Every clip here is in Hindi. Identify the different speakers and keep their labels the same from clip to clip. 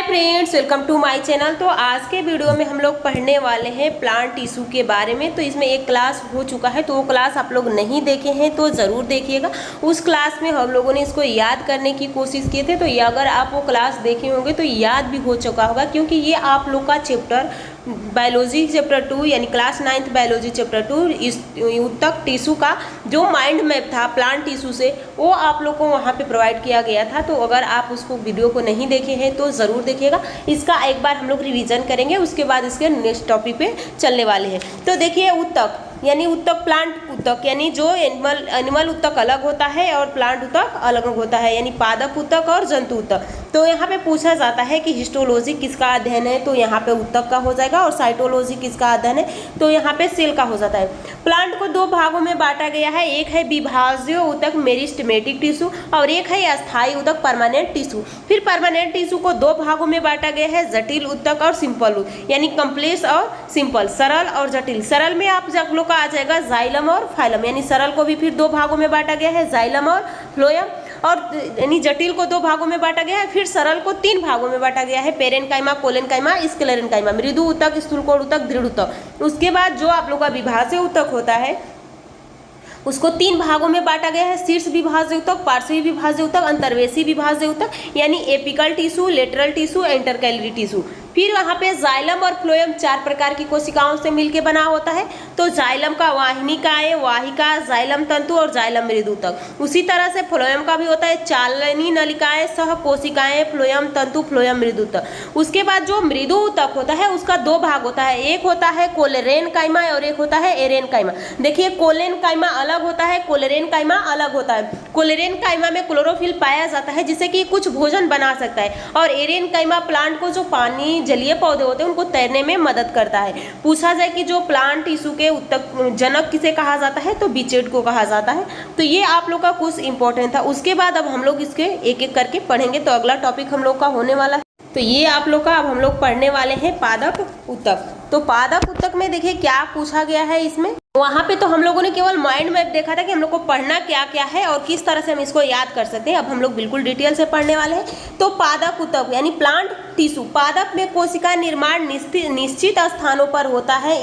Speaker 1: Friends, welcome to my channel. तो आज के वीडियो में हम लोग पढ़ने वाले हैं प्लांट टिश्यू के बारे में। तो इसमें एक क्लास हो चुका है, तो वो क्लास आप लोग नहीं देखे हैं तो ज़रूर देखिएगा। उस क्लास में हम लोगों ने इसको याद करने की कोशिश किए थे, तो ये अगर आप वो क्लास देखे होंगे तो याद भी हो चुका होगा, क्योंकि ये आप लोग का चैप्टर बायोलॉजी चैप्टर 2 यानी क्लास 9th बायोलॉजी चैप्टर 2 इस उत्तक टिश्यू का जो माइंड मैप था प्लांट टिश्यू से, वो आप लोग को वहाँ पे प्रोवाइड किया गया था। तो अगर आप उसको वीडियो को नहीं देखे हैं तो ज़रूर देखिएगा। इसका एक बार हम लोग रिवीजन करेंगे, उसके बाद इसके नेक्स्ट टॉपिक पे चलने वाले हैं। तो देखिए, उत्तक यानी उत्तक प्लांट उत्तक यानी जो एनिमल उत्तक अलग होता है और प्लांट उत्तक अलग होता है, यानी पादप उत्तक और जंतु उत्तक। तो यहाँ पे पूछा जाता है कि हिस्टोलॉजी किसका अध्ययन है, तो यहाँ पे उत्तक का हो जाएगा, और साइटोलॉजी किसका अध्ययन है, तो यहाँ पे सेल का हो जाता है। प्लांट को दो भागों में बांटा गया है, एक है विभाज्य उत्तक मेरिस्टेमेटिक टिश्यू और एक है अस्थायी उत्तक परमानेंट टिश्यू। फिर परमानेंट टिश्यू को दो भागों में बांटा गया है, जटिल उत्तक और सिंपल, यानी कम्प्लेक्स और सिंपल, सरल और जटिल। सरल में आप लोग का आ जाएगा जाइलम और फाइलम, यानी सरल को भी फिर दो भागों में बांटा गया है, जाइलम और फ्लोएम। और यानी जटिल को दो भागों में बांटा गया है, फिर सरल को तीन भागों में बांटा गया है, पेरेनकाइमा, कोलेनकाइमा, स्क्लेरेनकाइमा, मृदु उत्तक, स्थूलकोण उत्तक, दृढ़ उत्तक। उसके बाद जो आप लोग का विभाज्य उत्तक होता है उसको तीन भागों में बांटा गया है, शीर्ष विभाज्य उत्तक, पार्श्वी विभाज्य उत्तक, अंतर्वेशी विभाज्य उत्तक, यानी apical tissue, lateral tissue, intercalary tissue. फिर वहाँ पे जाइलम और फ्लोएम चार प्रकार की कोशिकाओं से मिलकर बना होता है। तो जाइलम का वाहिनिकाएं, वाहिका, जाइलम तंतु और जाइलम मृदु तक। उसी तरह से फ्लोएम का भी होता है चालनी नलिकाएं, सह कोशिकाएं, फ्लोएम तंतु, फ्लोएम मृदु तक। उसके बाद जो मृदु तक होता है उसका दो भाग होता है, एक होता है कोलेरेनकाइमा और एक होता है एरेनकाइमा। देखिए, कोलेनकाइमा अलग होता है, कोलेरेनकाइमा अलग होता है। कोलेरेनकाइमा में क्लोरोफिल पाया जाता है जिससे कि कुछ भोजन बना सकता है, और एरेनकाइमा प्लांट को जो पानी जलीय पौधे होते हैं उनको तैरने में मदद करता है। पूछा जाए कि जो प्लांट टिश्यू के उत्तक जनक किसे कहा जाता है, तो बीचेट को कहा जाता है। तो ये आप लोग का कुछ इंपॉर्टेंट था। उसके बाद अब हम लोग इसके एक एक करके पढ़ेंगे। तो अगला टॉपिक हम लोग का होने वाला है, तो ये आप लोग का अब हम लोग पढ़ने वाले हैं पादप उत्तक। तो पादप उत्तक में देखिए क्या पूछा गया है इसमें। वहाँ पे तो हम लोगों ने केवल माइंड मैप देखा था कि हम लोग को पढ़ना क्या क्या है और किस तरह से हम इसको याद कर सकते हैं। अब हम लोग बिल्कुल डिटेल से पढ़ने वाले हैं। तो पादप उत्तक यानी प्लांट टिश्यू, पादप में कोशिका निर्माण निश्चित स्थानों पर होता है।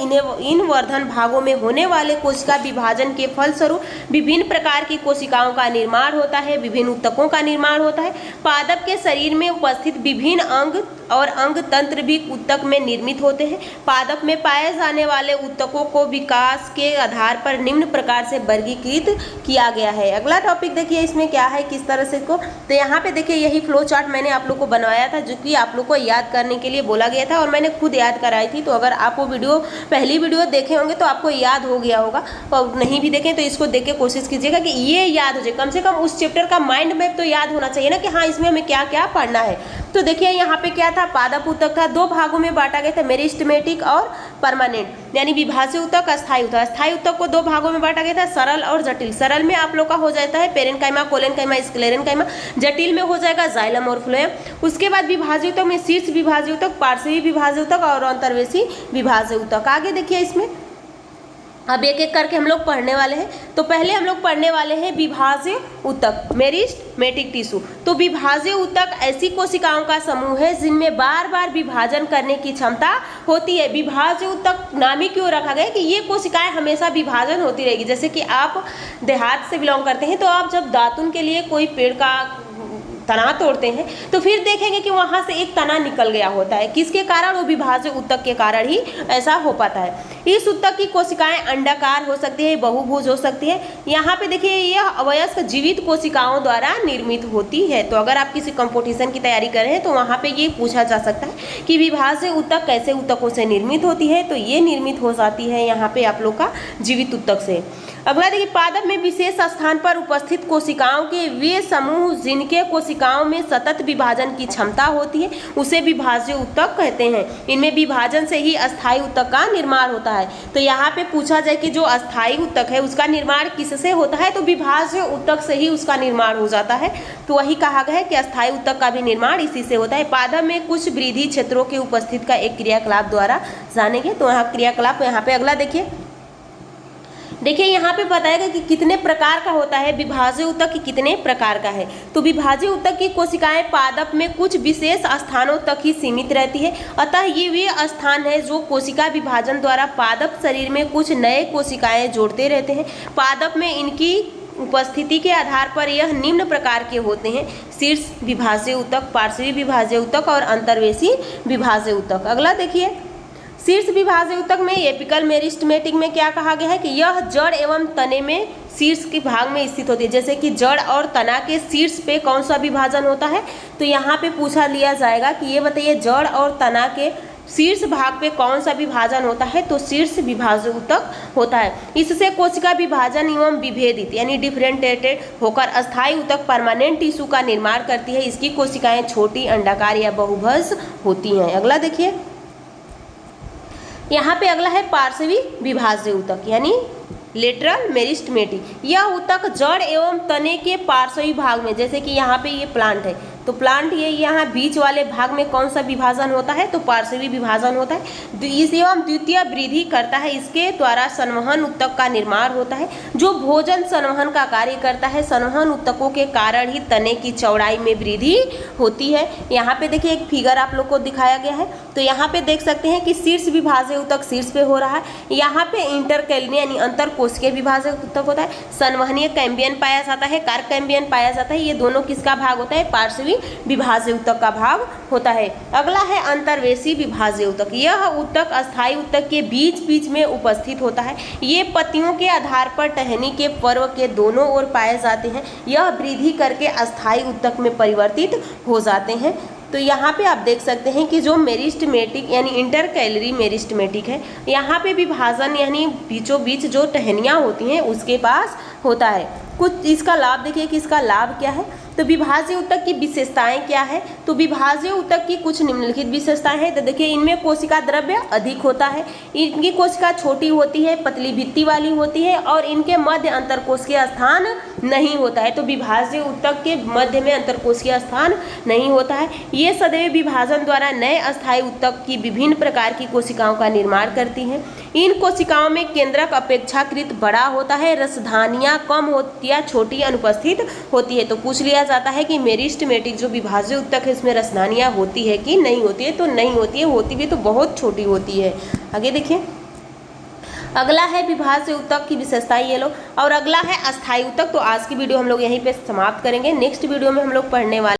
Speaker 1: इन वर्धन भागों में होने वाले कोशिका विभाजन के फलस्वरूप विभिन्न प्रकार की कोशिकाओं का निर्माण होता है, विभिन्न उत्तकों का निर्माण होता है। पादप के शरीर में उपस्थित विभिन्न अंग और अंग तंत्र भी उत्तक में निर्मित होते हैं। पादप में पाए जाने वाले उत्तकों को विकास के आधार पर निम्न प्रकार से वर्गीकृत किया गया है। अगला टॉपिक देखिए इसमें क्या है, किस तरह से इसको, तो यहाँ पे देखिए यही फ्लो चार्ट मैंने आप लोग को बनवाया था, जो कि आप लोग को याद करने के लिए बोला गया था और मैंने खुद याद कराई थी। तो अगर आप वो वीडियो पहली वीडियो देखे होंगे तो आपको याद हो गया होगा, और नहीं भी देखें तो इसको देख के कोशिश कीजिएगा कि ये याद हो जाए। कम से कम उस चैप्टर का माइंड मैप तो याद होना चाहिए ना, कि हाँ इसमें हमें क्या क्या पढ़ना है। तो देखिए यहाँ पे क्या था, पादप उत्तक था, दो भागों में बांटा गया था, मेरिस्टेमेटिक और परमानेंट, यानी विभाज्य उत्तक, अस्थायी उत्तक। अस्थायी उत्तक को दो भागों में बांटा गया था, सरल और जटिल। सरल में आप लोग का हो जाता है पेरेनकाइमा, कोलेनकाइमा, स्क्लेरेनकाइमा। जटिल में हो जाएगा जाइलम और फ्लोएम। उसके बाद विभाज्य उत्तक में शीर्ष विभाज्य उत्तक, पार्श्वी विभाज्य उत्तक और अंतर्वेशी विभाज्य उत्तक। आगे देखिए इसमें अब एक एक करके हम लोग पढ़ने वाले हैं। तो पहले हम लोग पढ़ने वाले हैं विभाज्य उत्तक, मेरिस्टेमेटिक टिश्यू। तो विभाज्य उत्तक ऐसी कोशिकाओं का समूह है जिनमें बार बार विभाजन करने की क्षमता होती है। विभाज्य उत्तक नाम ही क्यों रखा गया कि ये कोशिकाएं हमेशा विभाजन होती रहेगी। जैसे कि आप देहात से बिलोंग करते हैं, तो आप जब दातुन के लिए कोई पेड़ का तना तोड़ते हैं तो फिर देखेंगे कि वहां से एक तना निकल गया होता है। किसके कारण? वो विभाज्य उत्तक के कारण ही ऐसा हो पाता है। इस उत्तक की कोशिकाएं अंडाकार हो सकती है, बहुभुज हो सकती है। यहाँ पे देखिए यह अवयस्क जीवित कोशिकाओं द्वारा निर्मित होती है। तो अगर आप किसी कंपटीशन की तैयारी कर रहे हैं तो वहाँ पे ये पूछा जा सकता है कि विभाज्य उत्तक कैसे उत्तकों से निर्मित होती है। तो ये निर्मित हो जाती है यहाँ पे आप लोग का जीवित उत्तक से। अगला देखिए, पादप में विशेष स्थान पर उपस्थित कोशिकाओं के वे समूह जिनके कोशिकाओं में सतत विभाजन की क्षमता होती है उसे विभाज्य उत्तक कहते हैं। इनमें विभाजन से ही अस्थायी उत्तक का निर्माण होता है। तो यहाँ पे पूछा जाए कि जो अस्थायी उत्तक है उसका निर्माण किससे होता है, तो विभाज्य उत्तक से ही उसका निर्माण हो जाता है। तो वही कहा गया है कि अस्थायी उत्तक का भी निर्माण इसी से होता है। पादप में कुछ वृद्धि क्षेत्रों के उपस्थित का एक क्रियाकलाप द्वारा जानेंगे। तो यहाँ क्रियाकलाप यहाँ पे अगला देखिए, देखिए यहाँ पे बताएगा कि कितने प्रकार का होता है विभाज्य ऊतक, कितने प्रकार का है। तो विभाज्य ऊतक की कोशिकाएं पादप में कुछ विशेष स्थानों तक ही सीमित रहती है, अतः ये वे स्थान है जो कोशिका विभाजन द्वारा पादप शरीर में कुछ नए कोशिकाएं जोड़ते रहते हैं। पादप में इनकी उपस्थिति के आधार पर यह निम्न प्रकार के होते हैं: शीर्ष विभाज्य ऊतक, पार्श्वी विभाज्य ऊतक और अंतर्वेशी विभाज्य ऊतक। अगला देखिए, शीर्ष विभाज्य ऊतक में एपिकल मेरिस्टेमेटिक में क्या कहा गया है कि यह जड़ एवं तने में शीर्ष के भाग में स्थित होती है। जैसे कि जड़ और तना के शीर्ष पे कौन सा विभाजन होता है, तो यहाँ पे पूछा लिया जाएगा कि ये बताइए जड़ और तना के शीर्ष भाग पे कौन सा विभाजन होता है, तो शीर्ष विभाज्य ऊतक होता है। इससे कोशिका विभाजन एवं विभेदित यानी डिफरेंटेटेड होकर अस्थायी ऊतक परमानेंट टिश्यू का निर्माण करती है। इसकी कोशिकाएं छोटी, अंडाकार या बहुभुज होती हैं। अगला देखिए, यहाँ पे अगला है पार्श्वी विभाज्य ऊतक यानी लेटरल मेरिस्टेमेटिक। यह ऊतक जड़ एवं तने के पार्श्वी भाग में, जैसे कि यहाँ पे ये प्लांट है तो प्लांट ये यहाँ बीच वाले भाग में कौन सा विभाजन होता है, तो पार्श्वी विभाजन होता है। इस एवं द्वितीय वृद्धि करता है, इसके द्वारा संवहन ऊतक का निर्माण होता है जो भोजन संवहन का कार्य करता है। संवहन ऊतकों के कारण ही तने की चौड़ाई में वृद्धि होती है। यहाँ पे देखिए एक फिगर आप लोग को दिखाया गया है, तो यहाँ पे देख सकते हैं कि शीर्ष विभाज्य ऊतक शीर्ष पे हो रहा है। यहाँ पे इंटरकैलिनियन यानी अंतर कोशिकीय विभाज्य ऊतक होता है। संवहनीय कैम्बियन पाया जाता है, कार्य कैम्बियन पाया जाता है। ये दोनों किसका भाग होता है, पार्श्वी विभाज्य ऊतक का भाग होता है। अगला है अंतर्वेशी विभाज्य ऊतक। यह ऊतक अस्थायी ऊतक के बीच बीच में उपस्थित होता है। ये पत्तियों के आधार पर टहनी के पर्व के दोनों ओर पाए जाते हैं। यह वृद्धि करके अस्थायी ऊतक में परिवर्तित हो जाते हैं। तो यहाँ पे आप देख सकते हैं कि जो मेरिस्टेमेटिक यानी इंटरकैलरी मेरिस्टेमेटिक है, यहाँ पे विभाजन यानी बीचों बीच जो टहनियाँ होती हैं उसके पास होता है। कुछ इसका लाभ देखिए कि इसका लाभ क्या है, तो विभाज्य ऊतक की विशेषताएं क्या है, तो विभाज्य ऊतक की कुछ निम्नलिखित विशेषताएं हैं। तो देखिए इनमें कोशिका द्रव्य अधिक होता है, इनकी कोशिका छोटी होती है, पतली भित्ति वाली होती है और इनके मध्य अंतरकोशिकीय स्थान नहीं होता है। तो विभाज्य ऊतक के मध्य में अंतरकोशिकीय स्थान नहीं होता है। ये सदैव विभाजन द्वारा नए अस्थायी ऊतक की विभिन्न प्रकार की कोशिकाओं का निर्माण करती हैं। इन कोशिकाओं में केंद्रक अपेक्षाकृत बड़ा होता है, रसधानियाँ कम होती या छोटी अनुपस्थित होती है। तो पूछ लिया जाता है कि मेरिस्टेमेटिक जो विभाज्य ऊतक है इसमें रसधानियाँ होती है कि नहीं होती है, तो नहीं होती है, होती भी तो बहुत छोटी होती है। आगे देखिए, अगला है विभाज्य ऊतक की विशेषताएं ये लो, और अगला है अस्थायी ऊतक। तो आज की वीडियो हम लोग यहीं पे समाप्त करेंगे। नेक्स्ट वीडियो में हम लोग पढ़ने वाले